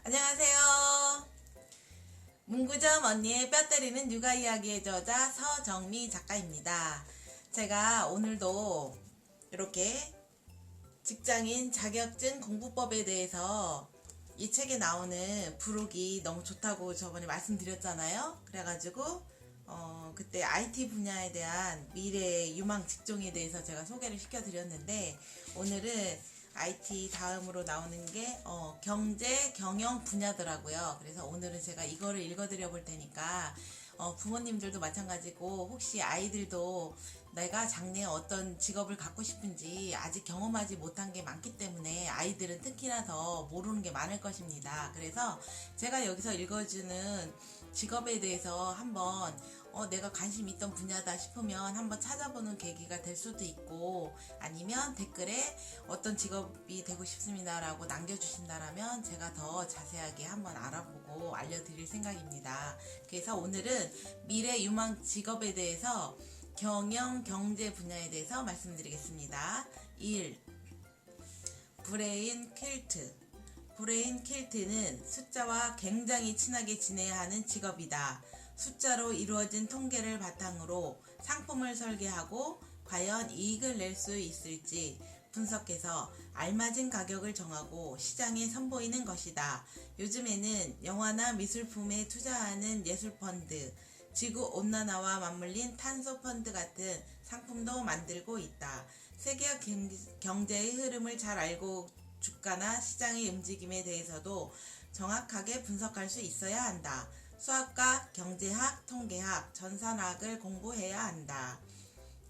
안녕하세요. 문구점 언니의 뼈 때리는 육아 이야기의 저자 서정미 작가입니다. 제가 오늘도 이렇게 직장인 자격증 공부법에 대해서 이 책에 나오는 부록이 너무 좋다고 저번에 말씀드렸잖아요. 그래가지고 그때 IT 분야에 대한 미래의 유망 직종에 대해서 제가 소개를 시켜드렸는데, 오늘은 IT 다음으로 나오는 게 경제 경영 분야더라고요. 그래서 오늘은 제가 이거를 읽어드려 볼 테니까 부모님들도 마찬가지고 혹시 아이들도 내가 장래에 어떤 직업을 갖고 싶은지 아직 경험하지 못한 게 많기 때문에 아이들은 특히나 더 모르는 게 많을 것입니다. 그래서 제가 여기서 읽어주는 직업에 대해서 한번 내가 관심 있던 분야다 싶으면 한번 찾아보는 계기가 될 수도 있고, 아니면 댓글에 어떤 직업이 되고 싶습니다라고 남겨주신다라면 제가 더 자세하게 한번 알아보고 알려드릴 생각입니다. 그래서 오늘은 미래 유망 직업에 대해서 경영, 경제 분야에 대해서 말씀드리겠습니다. 1. 브레인 퀼트. 브레인 퀼트는 숫자와 굉장히 친하게 지내야 하는 직업이다. 숫자로 이루어진 통계를 바탕으로 상품을 설계하고 과연 이익을 낼 수 있을지 분석해서 알맞은 가격을 정하고 시장에 선보이는 것이다. 요즘에는 영화나 미술품에 투자하는 예술펀드, 지구온난화와 맞물린 탄소펀드 같은 상품도 만들고 있다. 세계 경제의 흐름을 잘 알고 주가나 시장의 움직임에 대해서도 정확하게 분석할 수 있어야 한다. 수학과 경제학, 통계학, 전산학을 공부해야 한다.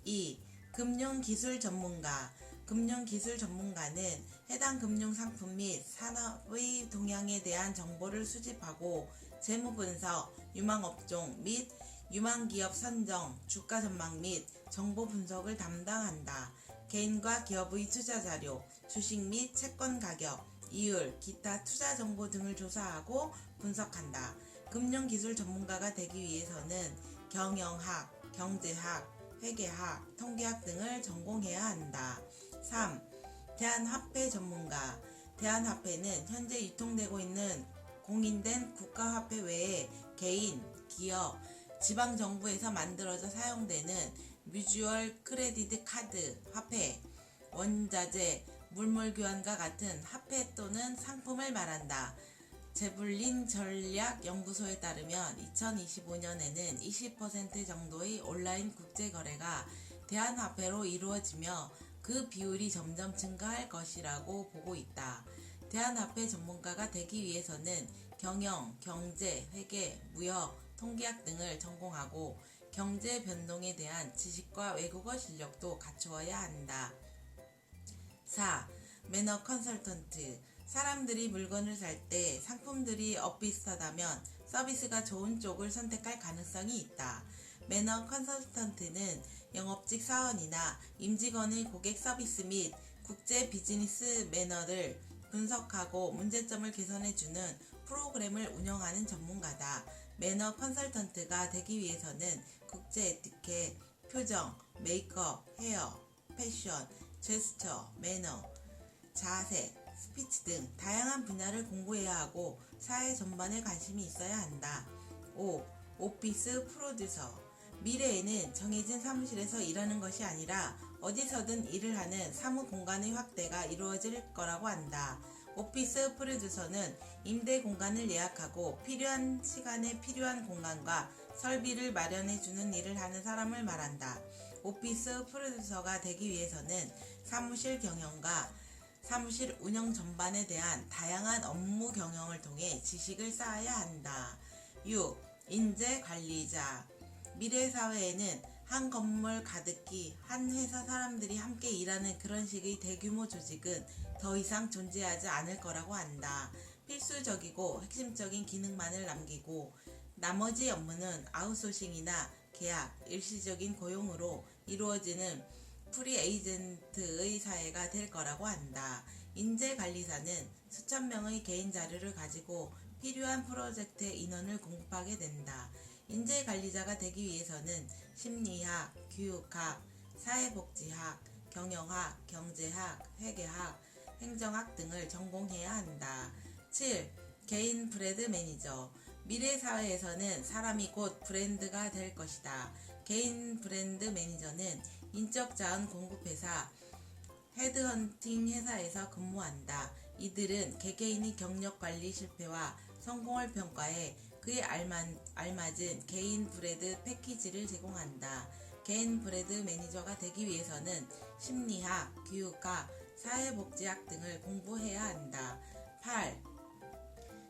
2. 금융기술 전문가. 금융기술 전문가는 해당 금융상품 및 산업의 동향에 대한 정보를 수집하고 재무분석, 유망업종 및 유망기업 선정, 주가 전망 및 정보 분석을 담당한다. 개인과 기업의 투자자료, 주식 및 채권 가격, 이율, 기타 투자 정보 등을 조사하고 분석한다. 금융기술 전문가가 되기 위해서는 경영학, 경제학, 회계학, 통계학 등을 전공해야 한다. 3. 대한화폐 전문가. 대한화폐는 현재 유통되고 있는 공인된 국가화폐 외에 개인, 기업, 지방정부에서 만들어져 사용되는 뮤추얼 크레디트 카드, 화폐, 원자재, 물물교환과 같은 화폐 또는 상품을 말한다. 제블린 전략연구소에 따르면 2025년에는 20% 정도의 온라인 국제거래가 대한화폐로 이루어지며 그 비율이 점점 증가할 것이라고 보고 있다. 대한화폐 전문가가 되기 위해서는 경영, 경제, 회계, 무역, 통계학 등을 전공하고 경제 변동에 대한 지식과 외국어 실력도 갖추어야 한다. 4. 매너 컨설턴트. 사람들이 물건을 살 때 상품들이 엇비슷하다면 서비스가 좋은 쪽을 선택할 가능성이 있다. 매너 컨설턴트는 영업직 사원이나 임직원의 고객 서비스 및 국제 비즈니스 매너를 분석하고 문제점을 개선해주는 프로그램을 운영하는 전문가다. 매너 컨설턴트가 되기 위해서는 국제 에티켓, 표정, 메이크업, 헤어, 패션, 제스처, 매너, 자세, 스피치 등 다양한 분야를 공부해야 하고 사회 전반에 관심이 있어야 한다. 5. 오피스 프로듀서. 미래에는 정해진 사무실에서 일하는 것이 아니라 어디서든 일을 하는 사무 공간의 확대가 이루어질 거라고 한다. 오피스 프로듀서는 임대 공간을 예약하고 필요한 시간에 필요한 공간과 설비를 마련해주는 일을 하는 사람을 말한다. 오피스 프로듀서가 되기 위해서는 사무실 경영과 사무실 운영 전반에 대한 다양한 업무 경영을 통해 지식을 쌓아야 한다. 6. 인재관리자. 미래 사회에는 한 건물 가득히 한 회사 사람들이 함께 일하는 그런 식의 대규모 조직은 더 이상 존재하지 않을 거라고 한다. 필수적이고 핵심적인 기능만을 남기고 나머지 업무는 아웃소싱이나 계약, 일시적인 고용으로 이루어지는 프리 에이전트의 사회가 될 거라고 한다. 인재관리사는 수천 명의 개인 자료를 가지고 필요한 프로젝트의 인원을 공급하게 된다. 인재관리자가 되기 위해서는 심리학, 교육학, 사회복지학, 경영학, 경제학, 회계학, 행정학 등을 전공해야 한다. 7. 개인 브랜드 매니저. 미래 사회에서는 사람이 곧 브랜드가 될 것이다. 개인 브랜드 매니저는 인적 자원 공급 회사, 헤드헌팅 회사에서 근무한다. 이들은 개개인의 경력 관리 실패와 성공을 평가해 그에 알맞은 개인 브랜드 패키지를 제공한다. 개인 브랜드 매니저가 되기 위해서는 심리학, 교육학, 사회복지학 등을 공부해야 한다. 8.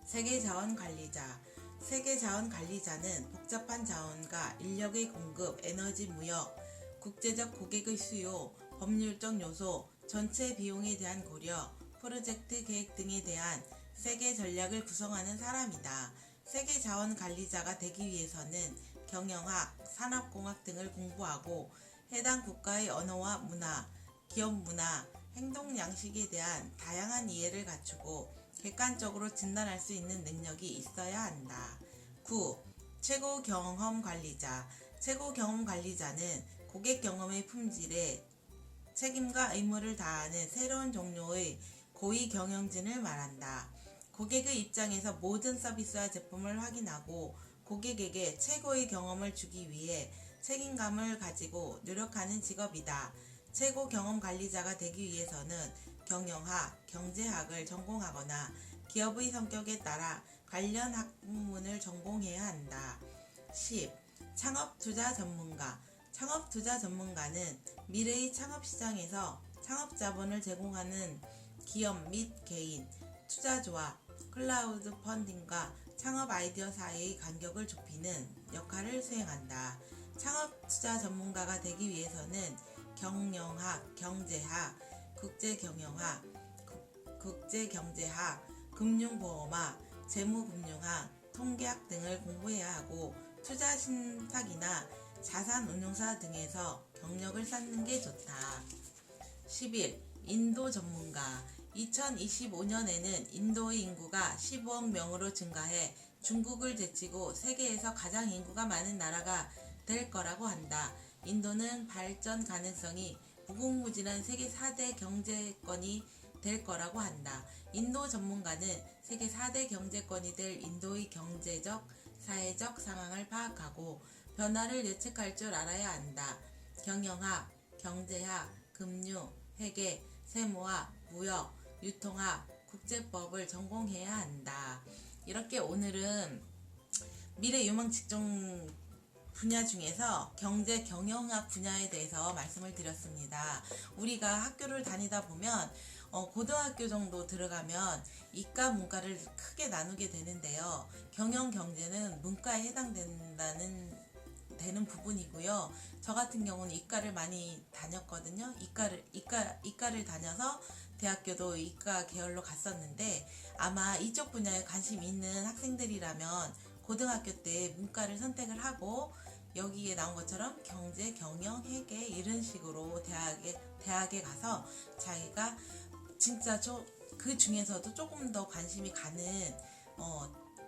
세계자원관리자. 세계자원관리자는 복잡한 자원과 인력의 공급, 에너지 무역, 국제적 고객의 수요, 법률적 요소, 전체 비용에 대한 고려, 프로젝트 계획 등에 대한 세계 전략을 구성하는 사람이다. 세계자원관리자가 되기 위해서는 경영학, 산업공학 등을 공부하고 해당 국가의 언어와 문화, 기업 문화, 행동 양식에 대한 다양한 이해를 갖추고 객관적으로 진단할 수 있는 능력이 있어야 한다. 9. 최고 경험 관리자. 최고 경험 관리자는 고객 경험의 품질에 책임과 의무를 다하는 새로운 종류의 고위 경영진을 말한다. 고객의 입장에서 모든 서비스와 제품을 확인하고 고객에게 최고의 경험을 주기 위해 책임감을 가지고 노력하는 직업이다. 최고 경험 관리자가 되기 위해서는 경영학, 경제학을 전공하거나 기업의 성격에 따라 관련 학문을 전공해야 한다. 10. 창업투자 전문가. 창업투자 전문가는 미래의 창업시장에서 창업자본을 제공하는 기업 및 개인, 투자조합, 클라우드 펀딩과 창업 아이디어 사이의 간격을 좁히는 역할을 수행한다. 창업투자 전문가가 되기 위해서는 경영학, 경제학, 국제경영학, 국제경제학, 금융보험학, 재무금융학, 통계학 등을 공부해야 하고 투자 신탁이나 자산운용사 등에서 경력을 쌓는 게 좋다. 11. 인도 전문가. 2025년에는 인도의 인구가 15억 명으로 증가해 중국을 제치고 세계에서 가장 인구가 많은 나라가 될 거라고 한다. 인도는 발전 가능성이 무궁무진한 세계 4대 경제권이 될 거라고 한다. 인도 전문가는 세계 4대 경제권이 될 인도의 경제적, 사회적 상황을 파악하고 변화를 예측할 줄 알아야 한다. 경영학, 경제학, 금융, 회계, 세무학, 무역, 유통학, 국제법을 전공해야 한다. 이렇게 오늘은 미래 유망 직종 분야 중에서 경제 경영학 분야에 대해서 말씀을 드렸습니다. 우리가 학교를 다니다 보면 고등학교 정도 들어가면 이과 문과를 크게 나누게 되는데요. 경영 경제는 문과에 되는 부분이고요. 저 같은 경우는 이과를 많이 다녔거든요. 이과를 다녀서 대학교도 이과 계열로 갔었는데 아마 이쪽 분야에 관심 있는 학생들이라면 고등학교 때 문과를 선택을 하고 여기에 나온 것처럼 경제, 경영, 회계 이런 식으로 대학에 가서 자기가 진짜 그 중에서도 조금 더 관심이 가는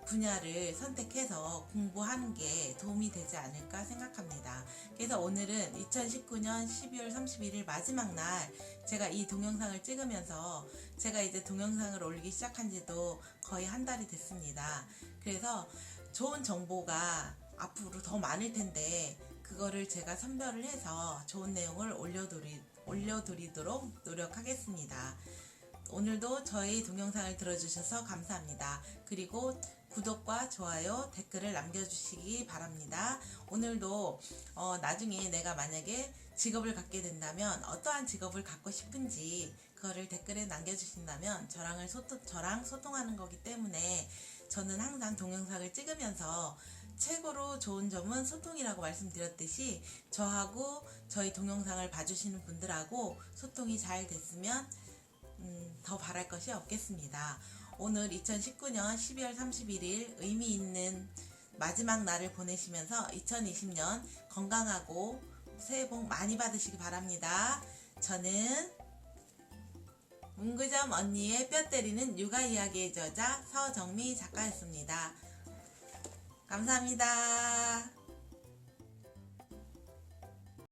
분야를 선택해서 공부하는 게 도움이 되지 않을까 생각합니다. 그래서 오늘은 2019년 12월 31일 마지막 날 제가 이 동영상을 찍으면서 제가 이제 동영상을 올리기 시작한 지도 거의 한 달이 됐습니다. 그래서 좋은 정보가 앞으로 더 많을 텐데 그거를 제가 선별을 해서 좋은 내용을 올려드리도록 노력하겠습니다. 오늘도 저희 동영상을 들어주셔서 감사합니다. 그리고 구독과 좋아요, 댓글을 남겨주시기 바랍니다. 오늘도 나중에 내가 만약에 직업을 갖게 된다면 어떠한 직업을 갖고 싶은지 그거를 댓글에 남겨주신다면 저랑 소통하는 거기 때문에 저는 항상 동영상을 찍으면서 최고로 좋은 점은 소통이라고 말씀드렸듯이 저하고 저희 동영상을 봐주시는 분들하고 소통이 잘 됐으면 더 바랄 것이 없겠습니다. 오늘 2019년 12월 31일 의미 있는 마지막 날을 보내시면서 2020년 건강하고 새해 복 많이 받으시기 바랍니다. 저는 문구점 언니의 뼈 때리는 육아 이야기의 저자 서정미 작가였습니다. 감사합니다.